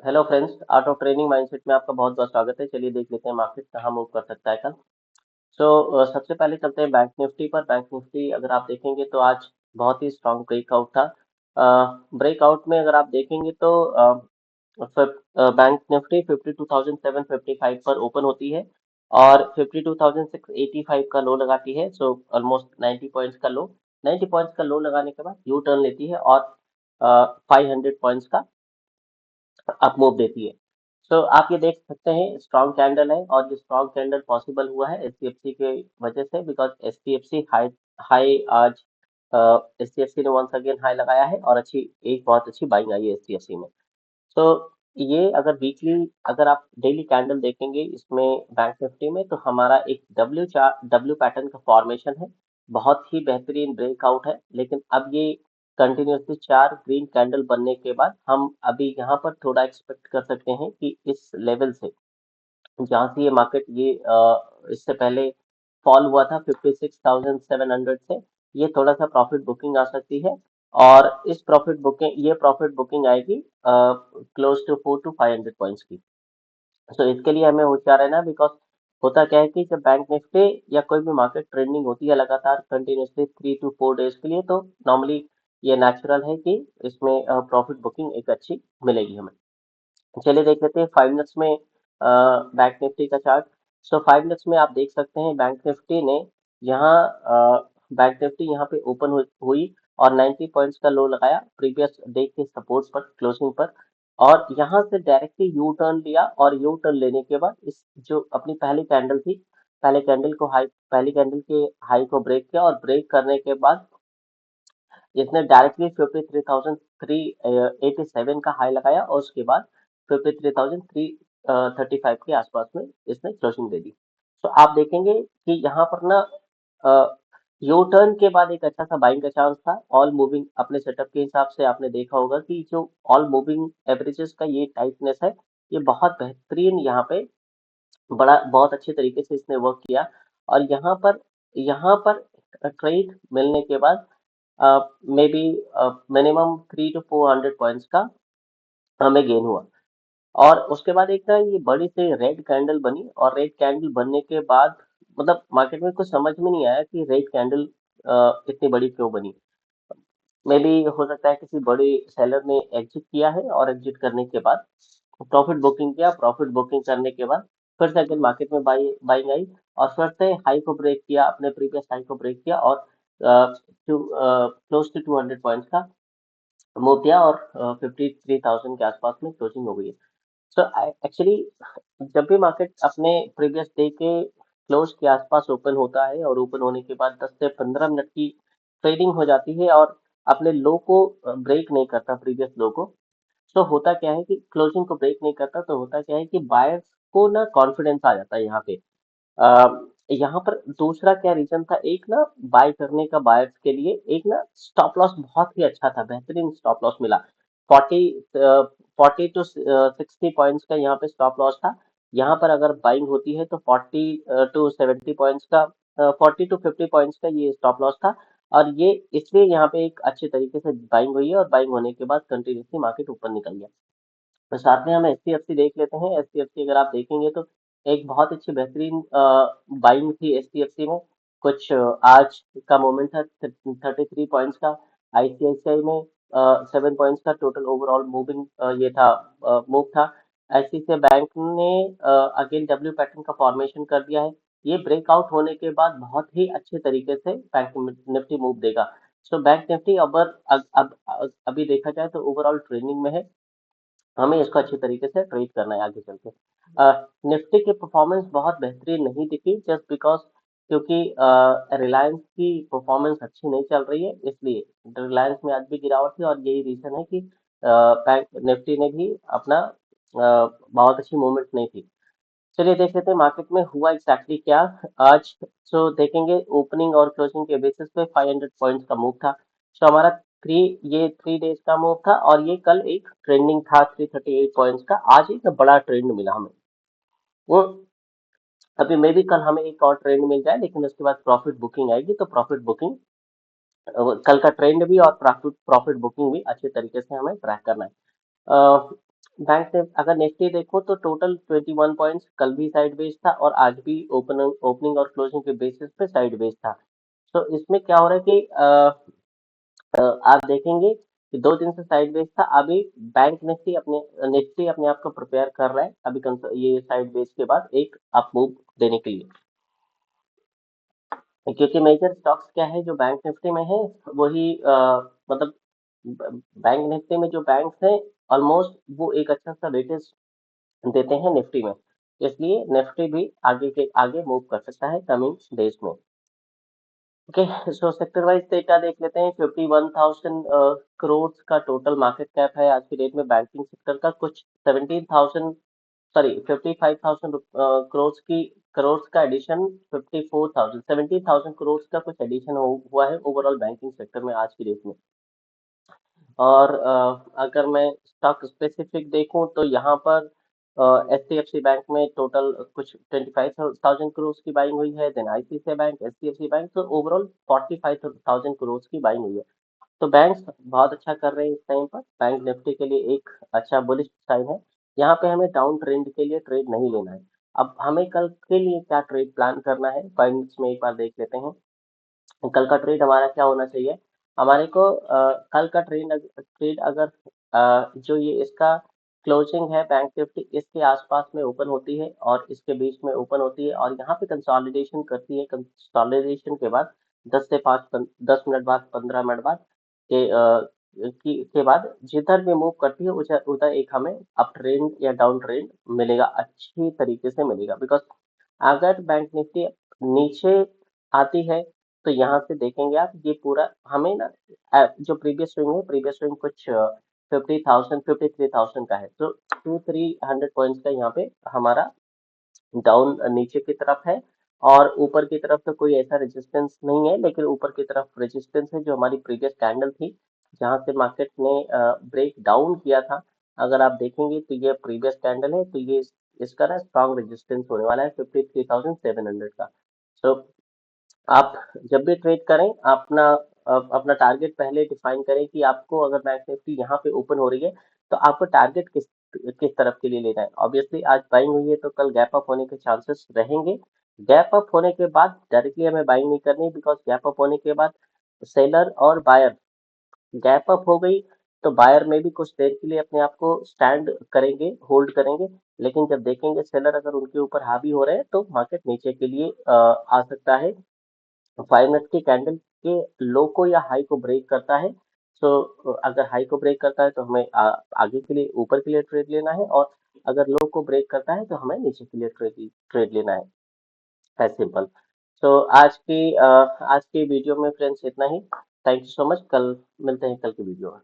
Hello friends, art of training mindset में आपका बहुत बहुत स्वागत है। चलिए देख लेते हैं मार्केट कहाँ मूव कर सकता है कल। सबसे पहले चलते हैं बैंक निफ्टी पर। बैंक निफ्टी अगर आप देखेंगे तो आज बहुत ही स्ट्रांग ब्रेकआउट था। ब्रेकआउट में अगर आप देखेंगे तो बैंक निफ्टी 52,755 पर ओपन होती है और 52,685 का लो लगाती है। ऑलमोस्ट 90 पॉइंट्स का लो। 90 पॉइंट्स का लो लगाने के बाद यू टर्न लेती है और 500 पॉइंट्स का अप मूव देती है। आप ये देख सकते हैं स्ट्रॉन्ग कैंडल है और ये स्ट्रॉन्ग कैंडल पॉसिबल हुआ है एचडीएफसी के वजह से, बिकॉज एचडीएफसी हाई हाई आज एचडीएफसी ने वंस अगेन हाई लगाया है और एक बहुत अच्छी बाइंग आई है एचडीएफसी में। तो ये अगर वीकली, अगर आप डेली कैंडल देखेंगे इसमें बैंक निफ्टी में, तो हमारा एक डब्ल्यू पैटर्न का फॉर्मेशन है। बहुत ही बेहतरीन ब्रेकआउट है, लेकिन अब ये कंटिन्यूसली 4 ग्रीन कैंडल बनने के बाद हम अभी यहाँ पर थोड़ा एक्सपेक्ट कर सकते हैं कि इस लेवल से, जहाँ से ये मार्केट इससे पहले फॉल हुआ था 56,700 से, ये थोड़ा सा प्रॉफिट बुकिंग आ सकती है। और ये प्रॉफिट बुकिंग आएगी क्लोज टू 400 to 500 पॉइंट्स की। इसके लिए हमें होशियार रहना, बिकॉज होता क्या है कि जब बैंक निफ्टी या कोई भी मार्केट ट्रेंडिंग होती है लगातार कंटिन्यूसली 3 to 4 डेज के लिए, तो नॉर्मली ये नेचुरल है कि इसमें प्रॉफिट बुकिंग एक अच्छी मिलेगी हमें। चलिए देख लेते हैं 5 मिनट्स में बैंक निफ्टी का चार्ट। 5 मिनट्स में आप देख सकते हैं बैंक निफ्टी ने यहाँ बैंक निफ्टी यहाँ पे ओपन हुई और 90 पॉइंट्स का लो लगाया प्रीवियस डे के सपोर्ट पर, क्लोजिंग पर। और यहाँ से डायरेक्टली यू टर्न लिया और यू टर्न लेने के बाद इस जो अपनी पहली कैंडल थी, पहली कैंडल के हाई को ब्रेक किया और ब्रेक करने के बाद इसने डायरेक्टली 53,387 का हाई लगाया और उसके बाद 53,335 के आसपास में इसने क्लोजिंग दे दी। आप देखेंगे कि यहाँ पर ना यू टर्न के बाद एक अच्छा सा बाइंग का चांस था। ऑल मूविंग अपने सेटअप के हिसाब से आपने देखा होगा कि जो ऑल मूविंग एवरेजेस का ये टाइटनेस है, ये बहुत बेहतरीन यहाँ पे बहुत अच्छे तरीके से इसने वर्क किया। और यहाँ पर ट्रेड मिलने के बाद may be minimum 300 to 400 points का हमें गेन हुआ। और उसके बाद एक ना ये बड़ी सी रेड कैंडल बनी और रेड कैंडल बनने के बाद मतलब मार्केट में कुछ समझ में नहीं आया कि रेड कैंडल इतनी बड़ी क्यों बनी। मे बी हो सकता है किसी बड़े सेलर ने एग्जिट किया है और एग्जिट करने के बाद प्रॉफिट बुकिंग किया। प्रॉफिट बुकिंग करने के बाद फिर से अगेन मार्केट में बाइंग आई और फिर से हाई को ब्रेक किया, अपने प्रीवियस हाई को ब्रेक किया और क्लोज टू 200 पॉइंट्स का मूव दिया और 53,000 के आसपास में क्लोजिंग हो गई है। एक्चुअली जब भी मार्केट अपने प्रीवियस डे के क्लोज के आसपास ओपन होता है और ओपन होने के बाद 10 से 15 मिनट की ट्रेडिंग हो जाती है और अपने लो को ब्रेक नहीं करता, प्रीवियस लो को, होता क्या है कि क्लोजिंग को ब्रेक नहीं करता, तो होता क्या है कि बायर्स को ना कॉन्फिडेंस आ जाता है यहाँ पे। यहाँ पर दूसरा क्या रीजन था, एक ना बाय करने का बायर्स के लिए, एक ना स्टॉप लॉस बहुत ही अच्छा था, बेहतरीन स्टॉप लॉस मिला। 40 to 60 पॉइंट्स का यहाँ पे स्टॉप लॉस था। यहाँ पर अगर बाइंग होती है तो 40 to 70 पॉइंट्स का, 40 to 50 पॉइंट्स का ये स्टॉप लॉस था। और ये इसलिए यहाँ पे एक अच्छे तरीके से बाइंग हुई है और बाइंग होने के बाद कंटिन्यूसली मार्केट ऊपर निकल गया। तो साथ में हम एचडीएफसी देख लेते हैं। एचडीएफसी अगर आप देखेंगे तो एक बहुत अच्छी बेहतरीन बाइंग थी एचडीएफसी में। आज का मोमेंट था 33 पॉइंट्स का। आईसीआईसीआई में 7 पॉइंट्स का टोटल ओवरऑल मूविंग ये था, मूव था। आईसीआईसीआई बैंक ने अगेन डब्ल्यू पैटर्न का फॉर्मेशन कर दिया है। ये ब्रेकआउट होने के बाद बहुत ही अच्छे तरीके से बैंक निफ्टी मूव देगा। बैंक निफ्टी अभी देखा जाए तो ओवरऑल ट्रेंडिंग में है। हमें इसको अच्छी तरीके से ट्रीट करना है आगे चल के। निफ्टी की परफॉर्मेंस बहुत बेहतरीन नहीं दिखी, जस्ट बिकॉज क्योंकि रिलायंस की परफॉर्मेंस अच्छी नहीं चल रही है, इसलिए रिलायंस में आज भी गिरावट थी और यही रीजन है कि बैंक निफ्टी ने भी अपना बहुत अच्छी मूवमेंट नहीं थी। चलिए देख लेते हैं मार्केट में हुआ एग्जैक्टली क्या आज। देखेंगे ओपनिंग और क्लोजिंग के बेसिस पे 500 पॉइंट्स का मूव था। हमारा 3 डेज का मूव था और ये कल एक ट्रेंडिंग था 338 पॉइंट्स का। आज एक बड़ा ट्रेंड मिला हमें। वो अभी मे भी कल हमें एक और ट्रेंड मिल जाए, लेकिन उसके बाद प्रॉफिट बुकिंग आएगी, तो प्रॉफिट बुकिंग कल का ट्रेंड भी और प्रॉफिट प्रॉफिट बुकिंग भी अच्छे तरीके से हमें ट्रैक करना है। बैंक ने अगर निफ्टी देखो तो टोटल 21 पॉइंट्स कल भी साइडवेज था और आज भी ओपनिंग और क्लोजिंग के बेसिस पे साइडवेज था। तो इसमें क्या हो रहा है कि आप देखेंगे कि 2 दिन से साइडवेज था। अभी बैंक निफ्टी अपने आप को प्रिपेयर कर रहा है अभी ये साइडवेज के बाद एक अप मूव देने के लिए, क्योंकि मेजर स्टॉक्स क्या है जो बैंक निफ्टी में है वही मतलब बैंक निफ्टी में जो बैंक्स हैं ऑलमोस्ट वो एक अच्छा सा वेटेज देते हैं निफ्टी में, इसलिए निफ्टी भी आगे के आगे मूव कर सकता है कमिंग डेज में। ओके, सो सेक्टर वाइज डेटा देख लेते हैं। 51,000 करोड़ का टोटल मार्केट कैप है आज की डेट में बैंकिंग सेक्टर का। कुछ 17,000 सॉरी 55,000 करोड़ का एडिशन, 54,000 17,000 करोड़ का कुछ एडिशन हुआ है ओवरऑल बैंकिंग सेक्टर में आज की डेट में। और अगर मैं स्टॉक स्पेसिफिक देखूं तो यहाँ पर एचडीएफसी बैंक में टोटल कुछ 25,000 करोड़ की बाइंग हुई है। Then ICICI bank, HDFC bank, तो ओवरऑल 45,000 करोड़ की बाइंग हुई है। तो बैंक्स बहुत अच्छा कर रहे हैं इस टाइम पर। बैंक निफ्टी के लिए एक अच्छा बुलिश साइन है। यहाँ पे हमें डाउन ट्रेंड के लिए ट्रेड नहीं लेना है। अब हमें कल के लिए क्या ट्रेड प्लान करना है 5 मिनट्स में एक बार देख लेते हैं। कल का ट्रेड हमारा क्या होना चाहिए। हमारे को कल का ट्रेड अगर जो ये इसका क्लोजिंग है बैंक निफ्टी इसके आसपास में ओपन होती है और इसके बीच में ओपन होती है और यहाँ पे कंसोलिडेशन करती है। कंसोलिडेशन के बाद 10 मिनट बाद 15 मिनट बाद के बाद जिधर भी मूव करती है उधर उधर एक हमें अप ट्रेंड या डाउन ट्रेंड मिलेगा, अच्छी तरीके से मिलेगा। बिकॉज अगर बैंक निफ्टी नीचे आती है तो यहाँ से देखेंगे आप ये पूरा हमें ना जो प्रीवियस स्विंग कुछ 50,000 53,000 का है। तो 2-300 पॉइंट्स का यहाँ पे हमारा डाउन नीचे की तरफ है और ऊपर की तरफ तो कोई ऐसा रेजिस्टेंस नहीं है, लेकिन ऊपर की तरफ रेजिस्टेंस है जो हमारी प्रीवियस कैंडल थी जहां से मार्केट ने ब्रेक डाउन किया था। अगर आप देखेंगे तो ये प्रीवियस कैंडल है, तो ये इसका ना स्ट्रॉन्ग रेजिस्टेंस होने वाला है 53,700 का। सो आप जब भी ट्रेड करें अपना टारगेट पहले डिफाइन करें कि आपको अगर बैंक निफ्टी यहाँ पे ओपन हो रही है तो आपको टारगेट किस किस तरफ के लिए लेना है। ऑब्वियसली आज बाइंग हुई है तो कल गैप अप होने के चांसेस रहेंगे। गैप अप होने के बाद डायरेक्टली हमें बाइंग नहीं करनी, बिकॉज गैप अप होने के बाद सेलर और बायर, गैप अप हो गई तो बायर में भी कुछ देर के लिए अपने आप को स्टैंड करेंगे, होल्ड करेंगे। लेकिन जब देखेंगे सेलर अगर उनके ऊपर हावी हो रहे हैं तो मार्केट नीचे के लिए आ सकता है। 5 मिनट की कैंडल के लो को या हाई को ब्रेक करता है। सो अगर हाई को ब्रेक करता है तो हमें आगे के लिए ऊपर के लिए ट्रेड लेना है, और अगर लो को ब्रेक करता है तो हमें नीचे के लिए ट्रेड लेना है। As simple. सो आज की वीडियो में फ्रेंड्स इतना ही। Thank you so much. कल मिलते हैं कल की वीडियो में।